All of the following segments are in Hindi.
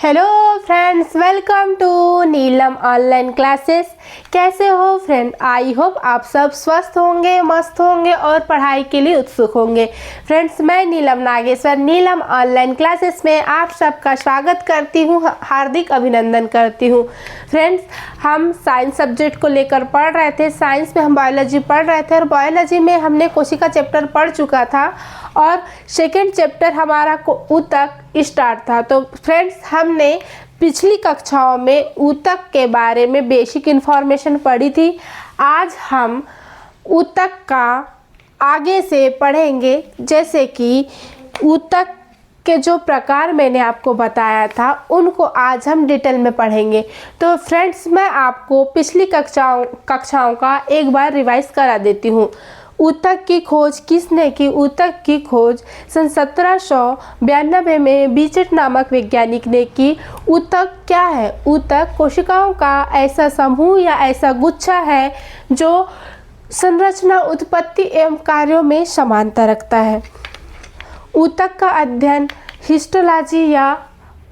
Hello friends, welcome to Neelam online classes. कैसे हो फ्रेंड? आई होप आप सब स्वस्थ होंगे, मस्त होंगे और पढ़ाई के लिए उत्सुक होंगे। फ्रेंड्स, मैं नीलम नागेश्वर नीलम ऑनलाइन क्लासेस में आप सबका स्वागत करती हूँ, हार्दिक अभिनंदन करती हूँ। फ्रेंड्स, हम साइंस सब्जेक्ट को लेकर पढ़ रहे थे। साइंस में हम बायोलॉजी पढ़ रहे थे और बायोलॉजी में हमने कोशिका चैप्टर पढ़ चुका था और सेकेंड चैप्टर हमारा ऊतक स्टार्ट था। तो फ्रेंड्स, हमने पिछली कक्षाओं में ऊतक के बारे में बेसिक इन्फॉर्मेशन पढ़ी थी। आज हम ऊतक का आगे से पढ़ेंगे, जैसे कि ऊतक के जो प्रकार मैंने आपको बताया था उनको आज हम डिटेल में पढ़ेंगे। तो फ्रेंड्स, मैं आपको पिछली कक्षाओं का एक बार रिवाइज करा देती हूँ। ऊतक की खोज किसने की? ऊतक की खोज सन 1792 में बीचेट नामक वैज्ञानिक ने की। ऊतक क्या है? ऊतक कोशिकाओं का ऐसा समूह या ऐसा गुच्छा है जो संरचना, उत्पत्ति एवं कार्यों में समानता रखता है। ऊतक का अध्ययन हिस्टोलॉजी या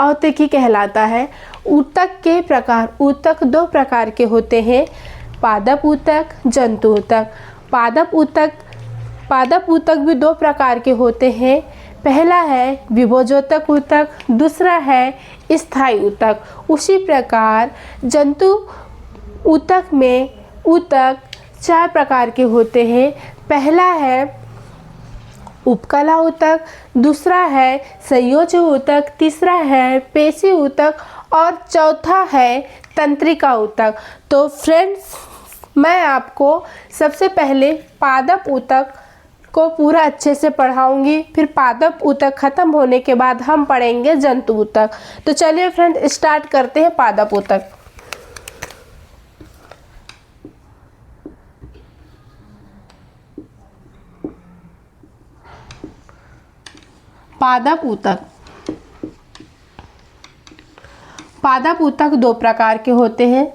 औत्तिकी कहलाता है। ऊतक के प्रकार, ऊतक दो प्रकार के होते हैं, पादप ऊतक, जंतु ऊतक। पादप ऊतक भी दो प्रकार के होते हैं। पहला है विभोजोतक ऊतक, दूसरा है स्थायी ऊतक। उसी प्रकार जंतु ऊतक में ऊतक चार प्रकार के होते हैं। पहला है उपकला ऊतक, दूसरा है संयोजी ऊतक, तीसरा है पेशी ऊतक और चौथा है तंत्रिका ऊतक। तो फ्रेंड्स, मैं आपको सबसे पहले पादप ऊतक को पूरा अच्छे से पढ़ाऊंगी, फिर पादप ऊतक खत्म होने के बाद हम पढ़ेंगे जंतु ऊतक। तो चलिए फ्रेंड, स्टार्ट करते हैं पादप ऊतक। पादप ऊतक। पादप ऊतक दो प्रकार के होते हैं।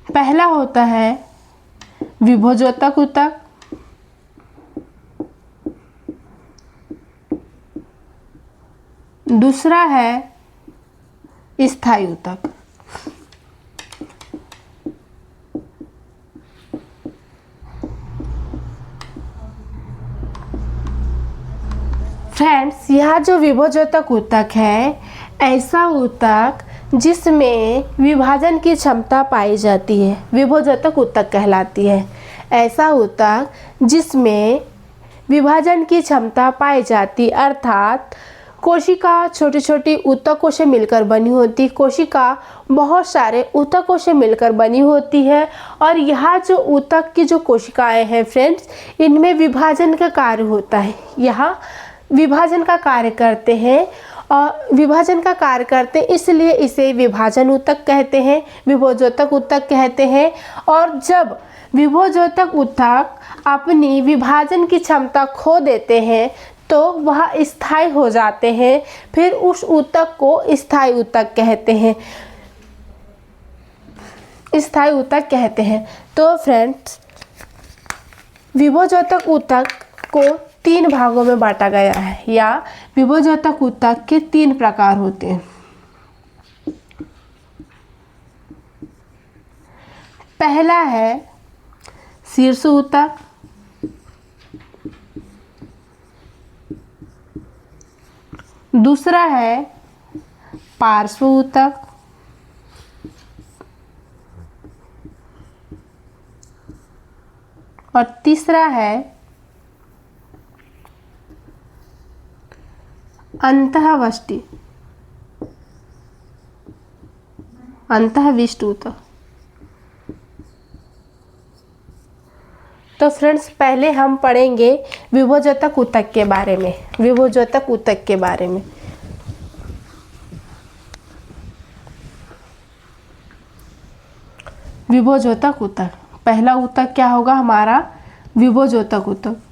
पहला होता है विभोजोतक ऊतक, दूसरा है स्थायी ऊतक। फ्रेंड्स, यह जो विभोजोतक ऊतक है, ऐसा ऊतक जिसमें विभाजन की क्षमता पाई जाती है, विभोजोतक ऊतक कहलाती है। ऐसा ऊतक जिसमें विभाजन की क्षमता पाई जाती, अर्थात कोशिका छोटी छोटी ऊतकों से मिलकर बनी होती, कोशिका बहुत सारे ऊतकों से मिलकर बनी होती है। और यह जो ऊतक की जो कोशिकाएं हैं फ्रेंड्स, इनमें विभाजन का कार्य होता है। यहाँ विभाजन का कार्य करते हैं और विभाजन का कार्य करते हैं, इसलिए इसे विभाजन ऊतक कहते हैं, विभोजोतक ऊतक कहते हैं। और जब विभोजोतक ऊतक अपनी विभाजन की क्षमता खो देते हैं तो वह स्थायी हो जाते हैं, फिर उस ऊतक को स्थायी ऊतक कहते हैं, स्थायी ऊतक कहते हैं। तो फ्रेंड्स, विभोजोतक ऊतक को तीन भागों में बांटा गया है, या विभोजोतक ऊतक के तीन प्रकार होते हैं। पहला है शीर्ष ऊतक, दूसरा है पार्श्व ऊतक, और तीसरा है अंतःविष्ट ऊतक। तो फ्रेंड्स, पहले हम पढ़ेंगे विभोजोतक ऊतक के बारे में। विभोजोतक ऊतक के बारे में विभोजोतक ऊतक, पहला ऊतक क्या होगा हमारा? विभोजोतक ऊतक।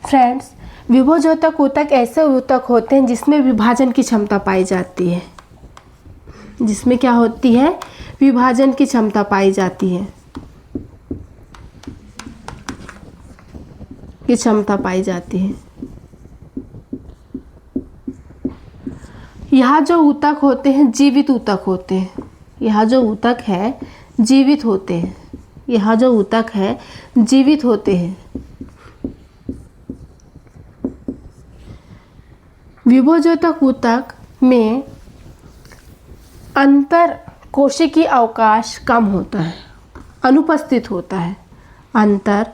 फ्रेंड्स, विभोजोतक ऊतक ऐसे ऊतक होते हैं जिसमें विभाजन की क्षमता पाई जाती है, जिसमें क्या होती है, विभाजन की क्षमता पाई जाती है, की क्षमता पाई जाती है। यहाँ जो ऊतक होते हैं जीवित ऊतक होते हैं, यहाँ जो ऊतक है जीवित होते हैं, यहाँ जो ऊतक है जीवित होते हैं। विभोजोतक ऊतक में अंतर कोशिकीय अवकाश कम होता है, अनुपस्थित होता है। अंतर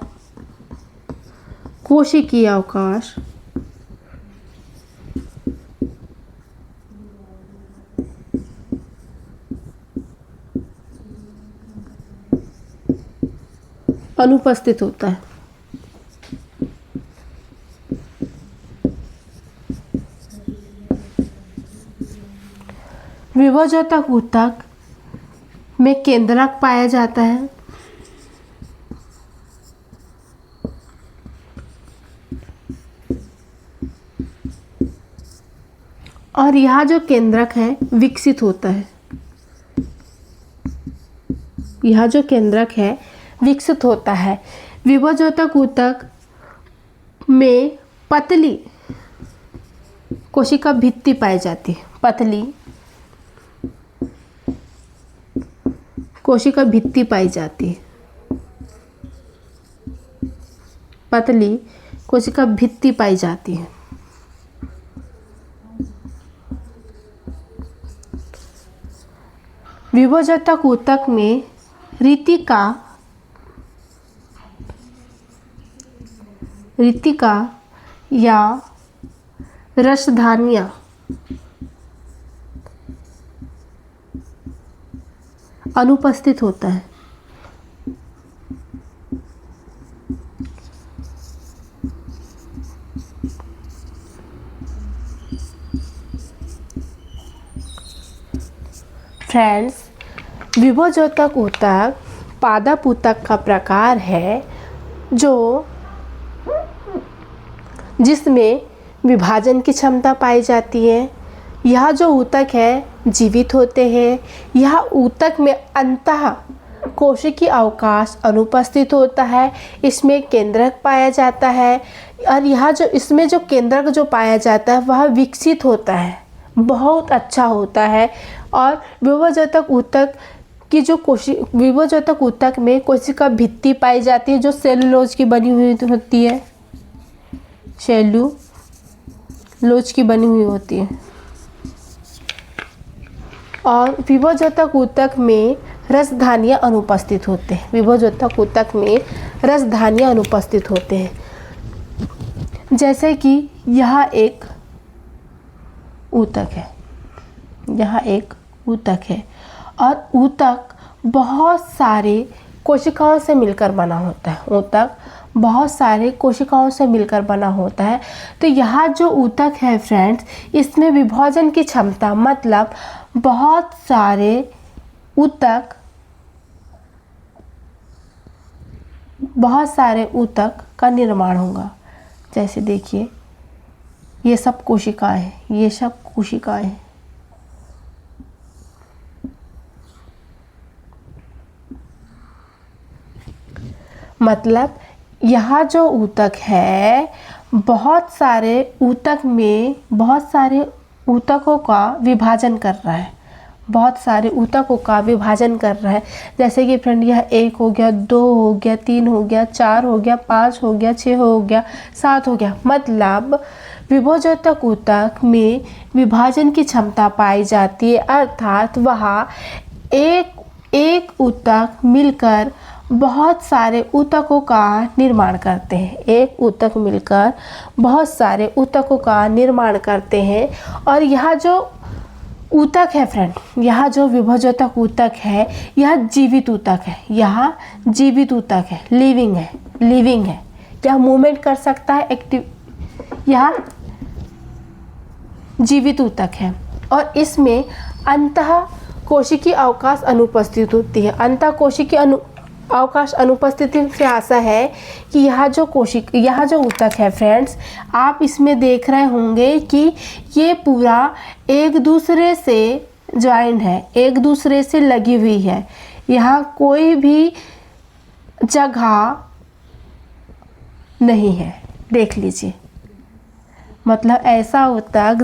कोशिकीय अवकाश अनुपस्थित होता है। विभोजोतक ऊतक में केंद्रक पाया जाता है। और यहाँ जो केंद्रक है विकसित होता है, यहाँ जो केंद्रक है विकसित होता है। विभोजोतक ऊतक में पतली कोशिका भित्ति पाई जाती है, पतली कोशिका भित्ति पाई जाती है, पतली कोशिका भित्ति पाई जाती है। विभोजोतक ऊतक में ऋतिका या रसधानियाँ अनुपस्थित होता है। फ्रेंड्स, विभोजोतक ऊतक पादप ऊतक का प्रकार है जिसमें विभाजन की क्षमता पाई जाती है। यह जो ऊतक है जीवित होते हैं। यह ऊतक में अंतः कोशिकीय अवकाश अनुपस्थित होता है। इसमें केंद्रक पाया जाता है और यह जो इसमें जो केंद्रक जो पाया जाता है वह विकसित होता है, बहुत अच्छा होता है। और विभोजोतक ऊतक की जो विभोजोतक ऊतक में कोशिका भित्ति पाई जाती है जो सेलुलोज की बनी हुई होती है, सेलुलोज की बनी हुई होती है। और विभोजोतक ऊतक में रसधानियाँ अनुपस्थित होते हैं। विभोजोतक ऊतक में रसधानियाँ अनुपस्थित होते हैं। जैसे कि यह एक ऊतक है, यह एक ऊतक है और ऊतक बहुत सारे कोशिकाओं से मिलकर बना होता है। ऊतक बहुत सारे कोशिकाओं से मिलकर बना होता है। तो यह जो ऊतक है फ्रेंड्स, इसमें विभाजन की क्षमता मतलब बहुत सारे ऊतक का निर्माण होगा। जैसे देखिए ये सब कोशिकाएं हैं, ये सब कोशिकाएं हैं। मतलब यह जो ऊतक है बहुत सारे ऊतक में बहुत सारे ऊतकों का विभाजन कर रहा है, बहुत सारे ऊतकों का विभाजन कर रहा है। जैसे कि फ्रेंड यह 1 हो गया, 2 हो गया, 3 हो गया, 4 हो गया, 5 हो गया, 6 हो गया, 7 हो गया। मतलब विभोजोतक ऊतक में विभाजन की क्षमता पाई जाती है, अर्थात वह एक ऊतक मिलकर बहुत सारे ऊतकों का निर्माण करते हैं। एक ऊतक मिलकर बहुत सारे ऊतकों का निर्माण करते हैं। और यह जो ऊतक है फ्रेंड, यह जो विभोजोतक ऊतक है यह जीवित ऊतक है, यह जीवित ऊतक है, लिविंग है। यह मूवमेंट कर सकता है, एक्टिव, यह जीवित ऊतक है। और इसमें अंतः कोशिकीय अवकाश अनुपस्थित होती है। अंतः कोशिकीय अवकाश अनुपस्थिति से आशा है कि यह जो ऊतक है फ्रेंड्स, आप इसमें देख रहे होंगे कि ये पूरा एक दूसरे से ज्वाइंट है, एक दूसरे से लगी हुई है। यहाँ कोई भी जगह नहीं है, देख लीजिए। मतलब ऐसा ऊतक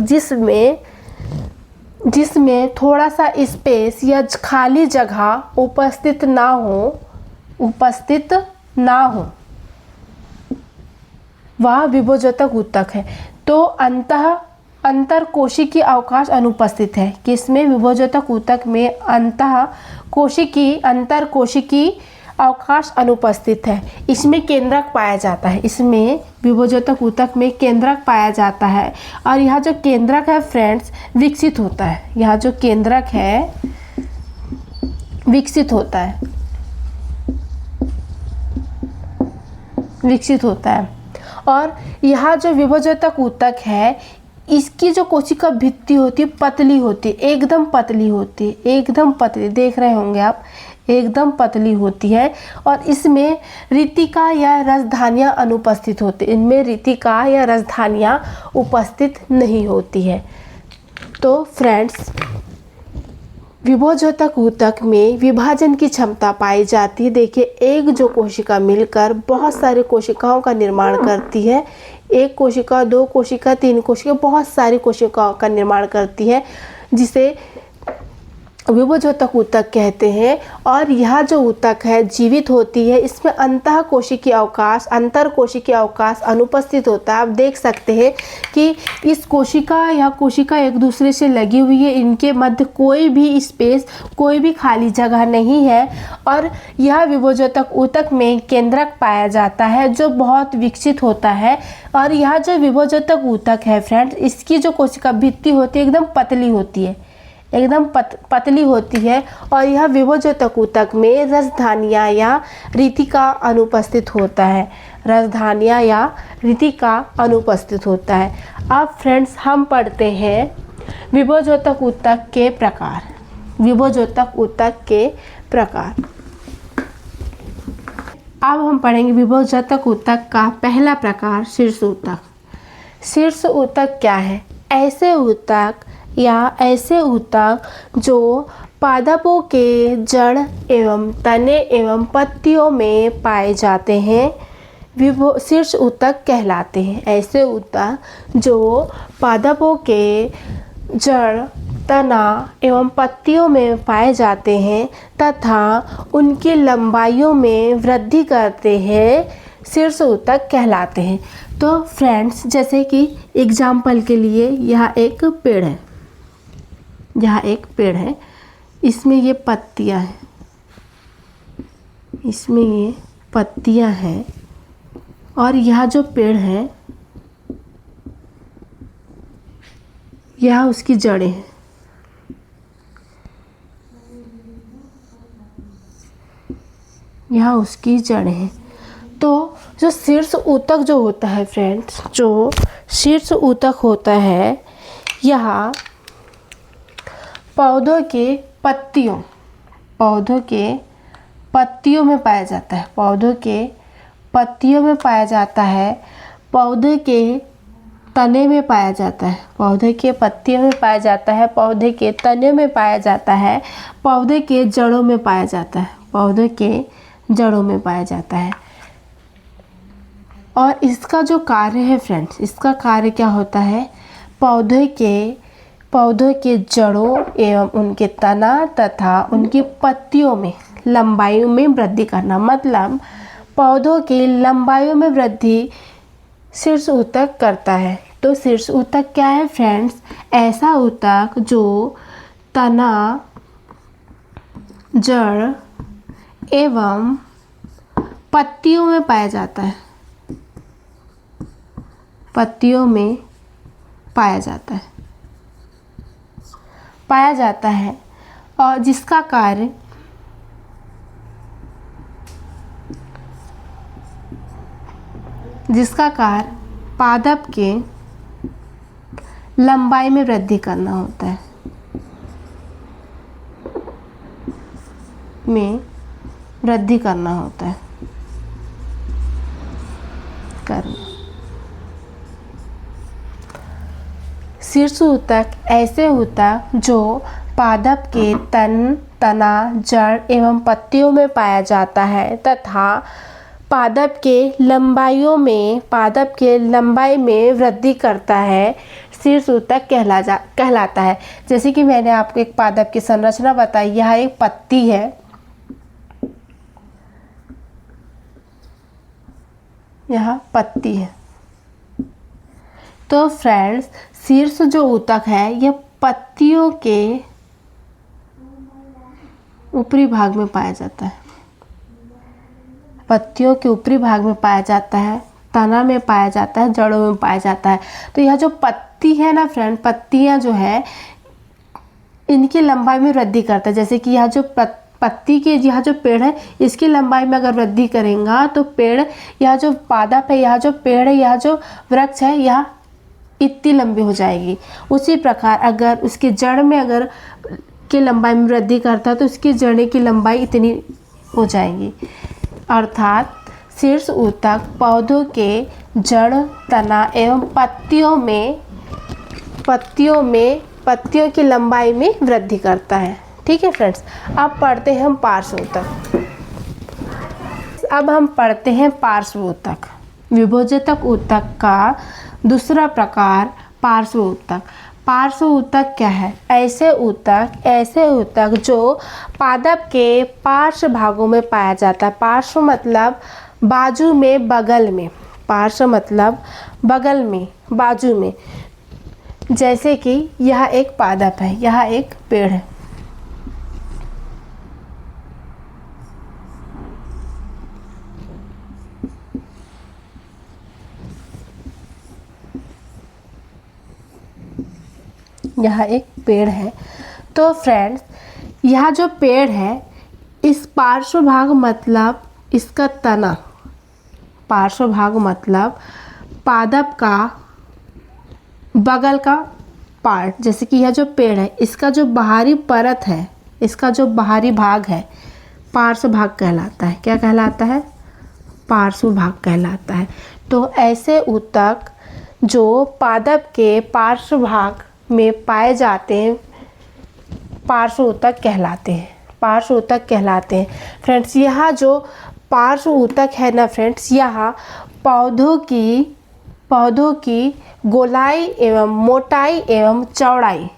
जिसमें थोड़ा सा स्पेस या खाली जगह उपस्थित ना हो, वह विभोजतक ऊतक है। तो अंतरकोशिकीय अवकाश अनुपस्थित है। किसमें? विभोजतक ऊतक में अंतरकोशिकीय अवकाश अनुपस्थित है। इसमें केंद्रक पाया जाता है, इसमें विभोजतक ऊतक में केंद्रक पाया जाता है। और यह जो केंद्रक है फ्रेंड्स विकसित होता है, यह जो केंद्रक है विकसित होता है। और यह जो विभोजतक ऊतक है, इसकी जो कोशिका भित्ति होती है पतली होती है, एकदम पतली होती है, एकदम पतली, देख रहे होंगे आप, एकदम पतली होती है। और इसमें रितिका या रसधानियाँ अनुपस्थित होती है, इनमें रितिका या रसधानियाँ उपस्थित नहीं होती है। तो फ्रेंड्स, विभोजतक ऊतक में विभाजन की क्षमता पाई जाती है। देखिए, एक जो कोशिका मिलकर बहुत सारे कोशिकाओं का निर्माण करती है, एक कोशिका, दो कोशिका, तीन कोशिका, बहुत सारी कोशिकाओं का निर्माण करती है, जिसे विभोजतक ऊतक कहते हैं। और यह जो ऊतक है जीवित होती है, इसमें अंतरकोशिकीय अवकाश अनुपस्थित होता है। आप देख सकते हैं कि इस कोशिका एक दूसरे से लगी हुई है, इनके मध्य कोई भी स्पेस, कोई भी खाली जगह नहीं है। और यह विभोजतक ऊतक में केंद्रक पाया जाता है जो बहुत विकसित होता है। और यह जो विभोजतक ऊतक है फ्रेंड्स, इसकी जो कोशिका भित्ति होती है एकदम पतली होती है, एकदम पतली होती है। और यह विभोजतक ऊतक में रसधानियाँ या रितिका अनुपस्थित होता है, रसधानियाँ या रितिका अनुपस्थित होता है। अब फ्रेंड्स, हम पढ़ते हैं विभोजतक ऊतक के प्रकार। विभोजतक ऊतक के प्रकार अब हम पढ़ेंगे विभोजतक ऊतक का पहला प्रकार, शीर्ष ऊतक। शीर्ष ऊतक क्या है? ऐसे ऊतक जो पादपों के जड़ एवं तने एवं पत्तियों में पाए जाते हैं, शीर्ष ऊतक कहलाते हैं। ऐसे ऊतक जो पादपों के जड़, तना एवं पत्तियों में पाए जाते हैं तथा उनकी लंबाइयों में वृद्धि करते हैं, शीर्ष ऊतक कहलाते हैं। तो फ्रेंड्स, जैसे कि एग्जाम्पल के लिए यह एक पेड़ है, इसमें ये पत्तियां हैं, और यह जो पेड़ है यह उसकी जड़ें हैं। यहाँ उसकी जड़ें हैं। तो जो शीर्ष ऊतक जो होता है फ्रेंड्स, जो शीर्ष ऊतक होता है, यह पौधों के पत्तियों में पाया जाता है, पौधों के पत्तियों में पाया जाता है, पौधे के तने में पाया जाता है, पौधे के पत्तियों में पाया जाता है, पौधे के तने में पाया जाता है, पौधे के जड़ों में पाया जाता है, पौधे के जड़ों में पाया जाता है। और इसका जो कार्य है फ्रेंड्स, इसका कार्य क्या होता है? पौधों के जड़ों एवं उनके तना तथा उनकी पत्तियों में लंबाई में वृद्धि करना। मतलब पौधों की लंबाई में वृद्धि शीर्ष ऊतक करता है। तो शीर्ष ऊतक क्या है फ्रेंड्स? ऐसा ऊतक जो तना, जड़ एवं पत्तियों में पाया जाता है, पत्तियों में पाया जाता है और जिसका कार्य पादप के लंबाई में वृद्धि करना होता है, वृद्धि करना होता है, करना। शीर्ष ऊतक ऐसे ऊतक जो पादप के तन, तना, जड़ एवं पत्तियों में पाया जाता है तथा पादप के लंबाई में वृद्धि करता है, शीर्ष ऊतक कहलाता है। जैसे कि मैंने आपको एक पादप की संरचना बताई, यह एक पत्ती है, यह पत्ती है। तो फ्रेंड्स, शीर्ष जो ऊतक है यह पत्तियों के ऊपरी भाग में पाया जाता है, पत्तियों के ऊपरी भाग में पाया जाता है, तना में पाया जाता है, जड़ों में पाया जाता है। तो यह जो पत्ती है ना फ्रेंड, पत्तियां जो है इनकी लंबाई में वृद्धि करता है। जैसे कि यह जो पत्ती के यह जो पेड़ है इसकी लंबाई में अगर वृद्धि करेगा तो पेड़, यह जो पादप है, यह जो पेड़ है, यह जो वृक्ष है, यह इतनी लंबी हो जाएगी। उसी प्रकार अगर उसकी जड़ में अगर की लंबाई में वृद्धि करता है तो उसकी जड़ें की लंबाई इतनी हो जाएगी। अर्थात शीर्ष ऊतक पौधों के जड़, तना एवं पत्तियों की लंबाई में वृद्धि करता है। ठीक है फ्रेंड्स, अब पढ़ते हैं हम पार्श्व ऊतक। अब हम पढ़ते हैं पार्श्व ऊतक। विभोजक ऊतक का दूसरा प्रकार पार्श्व ऊतक। पार्श्व ऊतक क्या है? ऐसे ऊतक जो पादप के पार्श्व भागों में पाया जाता है। पार्श्व मतलब बाजू में, बगल में। पार्श्व मतलब बगल में, बाजू में। जैसे कि यह एक पादप है, यह एक पेड़ है। यह एक पेड़ है। तो फ्रेंड्स, यह जो पेड़ है इस पार्श्व भाग मतलब इसका तना, पार्श्व भाग मतलब पादप का बगल का पार्ट। जैसे कि यह जो पेड़ है इसका जो बाहरी परत है, इसका जो बाहरी भाग है पार्श्व भाग कहलाता है। क्या कहलाता है? पार्श्व भाग कहलाता है। तो ऐसे ऊतक जो पादप के पार्श्व भाग में पाए जाते हैं पार्श्व ऊतक कहलाते हैं, पार्श्व ऊतक कहलाते हैं। फ्रेंड्स, यह जो पार्श्व ऊतक है ना फ्रेंड्स, यह पौधों की गोलाई एवं मोटाई एवं चौड़ाई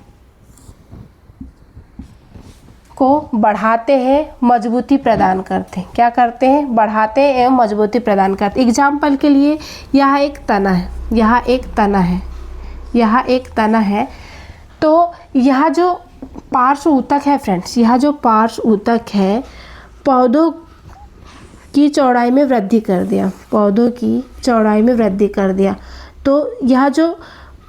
को बढ़ाते हैं, मजबूती प्रदान करते हैं। क्या करते हैं? बढ़ाते हैं एवं मजबूती प्रदान करते हैं। एग्जाम्पल के लिए यह एक तना है, यह एक तना है, यह एक तना है। तो यह जो पार्श्व ऊतक है फ्रेंड्स, यह जो पार्श्व ऊतक है पौधों की चौड़ाई में वृद्धि कर दिया, पौधों की चौड़ाई में वृद्धि कर दिया। तो यह जो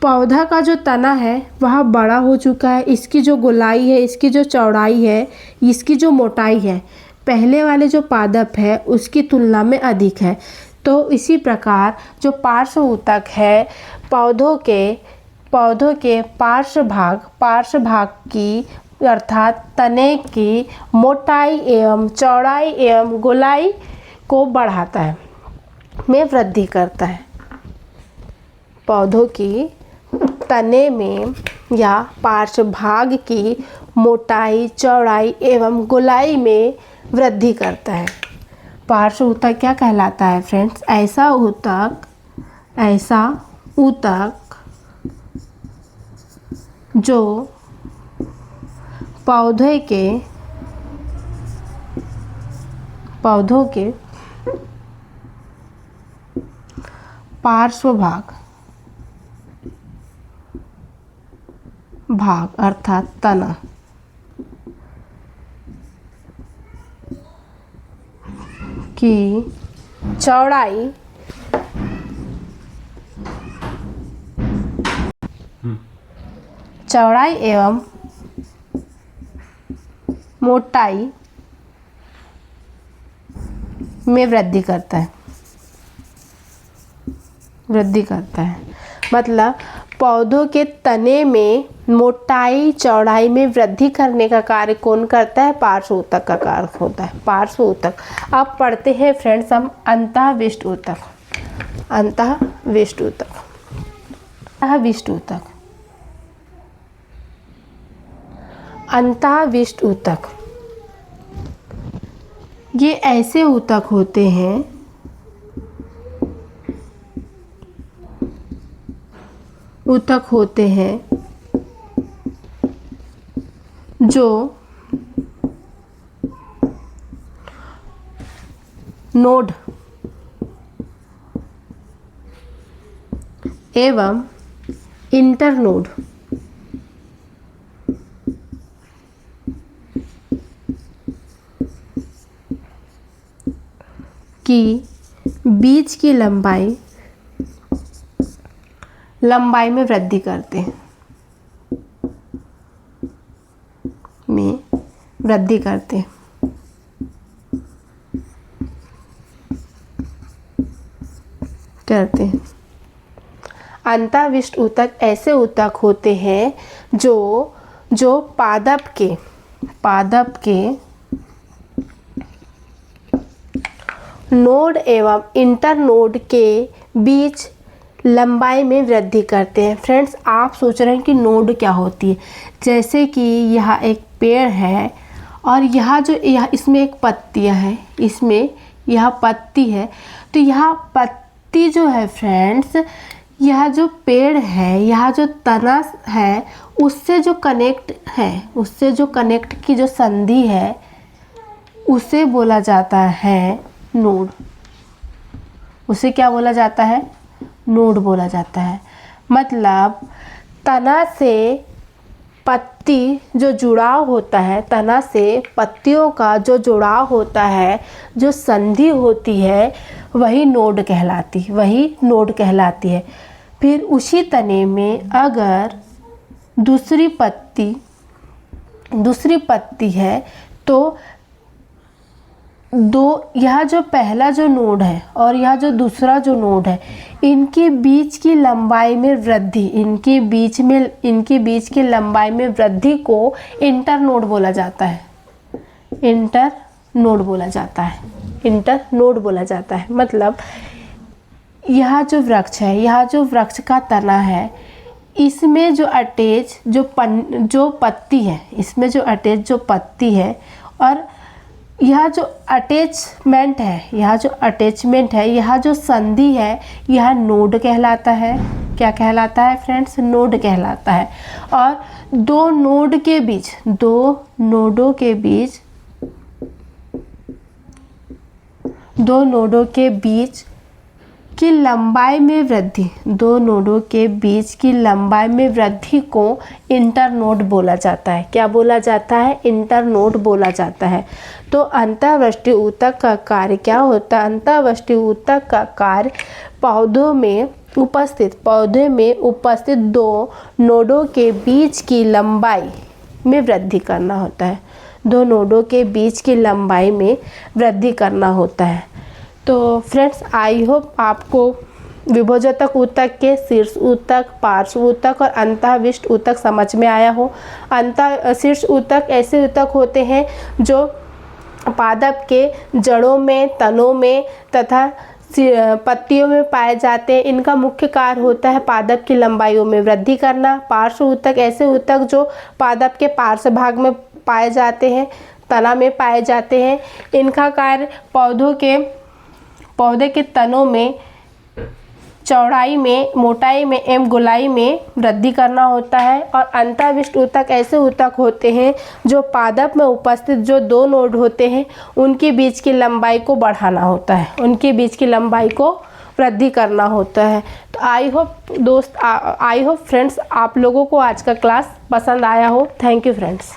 पौधा का जो तना है वह बड़ा हो चुका है, इसकी जो गोलाई है, इसकी जो चौड़ाई है, इसकी जो मोटाई है पहले वाले जो पादप है उसकी तुलना में अधिक है। तो इसी प्रकार जो पार्श्व ऊतक है पौधों के पार्श्व भाग की अर्थात तने की मोटाई एवं चौड़ाई एवं गोलाई को बढ़ाता है, में वृद्धि करता है। पौधों की तने में या पार्श्व भाग की मोटाई, चौड़ाई एवं गोलाई में वृद्धि करता है। पार्श्व ऊतक क्या कहलाता है फ्रेंड्स? ऐसा ऊतक जो पौधों के पार्श्व भाग अर्थात तना की चौड़ाई एवं मोटाई में वृद्धि करता है। मतलब पौधों के तने में मोटाई चौड़ाई में वृद्धि करने का कार्य कौन करता है? पार्श्व ऊतक का कार्य होता है, पार्श्व ऊतक। अब पढ़ते हैं फ्रेंड्स हम अंतःविष्ट ऊतक। अंतःविष्ट ऊतक, अंतःविष्ट ऊतक, अंतःविष्ट ऊतक ये ऐसे ऊतक होते हैं जो नोड एवं इंटरनोड की बीच की लंबाई में वृद्धि करते हैं, अंतःविष्ट ऊतक ऐसे ऊतक होते हैं जो पादप के नोड एवं इंटरनोड के बीच लंबाई में वृद्धि करते हैं। फ्रेंड्स, आप सोच रहे हैं कि नोड क्या होती है। जैसे कि यहाँ एक पेड़ है और यहाँ इसमें एक पत्तियाँ है, इसमें यह पत्ती है, तो यहाँ पत्ती जो है फ्रेंड्स, यह जो पेड़ है, यह जो तना है, उससे जो कनेक्ट की जो संधि है उसे बोला जाता है नोड। उसे क्या बोला जाता है? नोड बोला जाता है। मतलब तना से पत्ती जो जुड़ाव होता है, तना से पत्तियों का जो जुड़ाव होता है, जो संधि होती है, वही नोड कहलाती है। फिर उसी तने में अगर दूसरी पत्ती है तो यह जो पहला जो नोड है और यह जो दूसरा जो नोड है, इनके बीच की लंबाई में वृद्धि, इनके बीच की लंबाई में वृद्धि को इंटरनोड बोला जाता है। इंटरनोड बोला जाता है। मतलब यह जो वृक्ष है, यह जो वृक्ष का तना है, इसमें जो पत्ती है, इसमें जो पत्ती है, और यह जो अटैचमेंट है, यह जो संधि है, यह नोड कहलाता है। क्या कहलाता है फ्रेंड्स? नोड कहलाता है। और दो नोडों के बीच की लंबाई में वृद्धि को इंटरनोड बोला जाता है। क्या बोला जाता है? इंटरनोड बोला जाता है। तो अंतःविष्ट ऊतक का कार्य क्या होता है? अंतःविष्ट ऊतक का कार्य पौधे में उपस्थित दो नोडों के बीच की लंबाई में वृद्धि करना होता है। दो नोडों के बीच की लंबाई में वृद्धि करना होता है। तो फ्रेंड्स, आई होप आपको विभोजक ऊतक के शीर्ष ऊतक, पार्श्व ऊतक और अंतःविष्ट ऊतक समझ में आया हो। शीर्ष ऊतक ऐसे ऊतक होते हैं जो पादप के जड़ों में, तनों में तथा पत्तियों में पाए जाते हैं। इनका मुख्य कार्य होता है पादप की लंबाइयों में वृद्धि करना। पार्श्व ऊतक ऐसे ऊतक जो पादप के पार्श्व भाग में पाए जाते हैं, तना में पाए जाते हैं। इनका कार्य पौधे के तनों में चौड़ाई में, मोटाई में एवं गोलाई में वृद्धि करना होता है। और अंतःविष्ट ऊतक ऐसे ऊतक होते हैं जो पादप में उपस्थित जो दो नोड होते हैं, उनके बीच की लंबाई को बढ़ाना होता है, उनके बीच की लंबाई को वृद्धि करना होता है। तो आई होप फ्रेंड्स, आप लोगों को आज का क्लास पसंद आया हो। Thank you friends.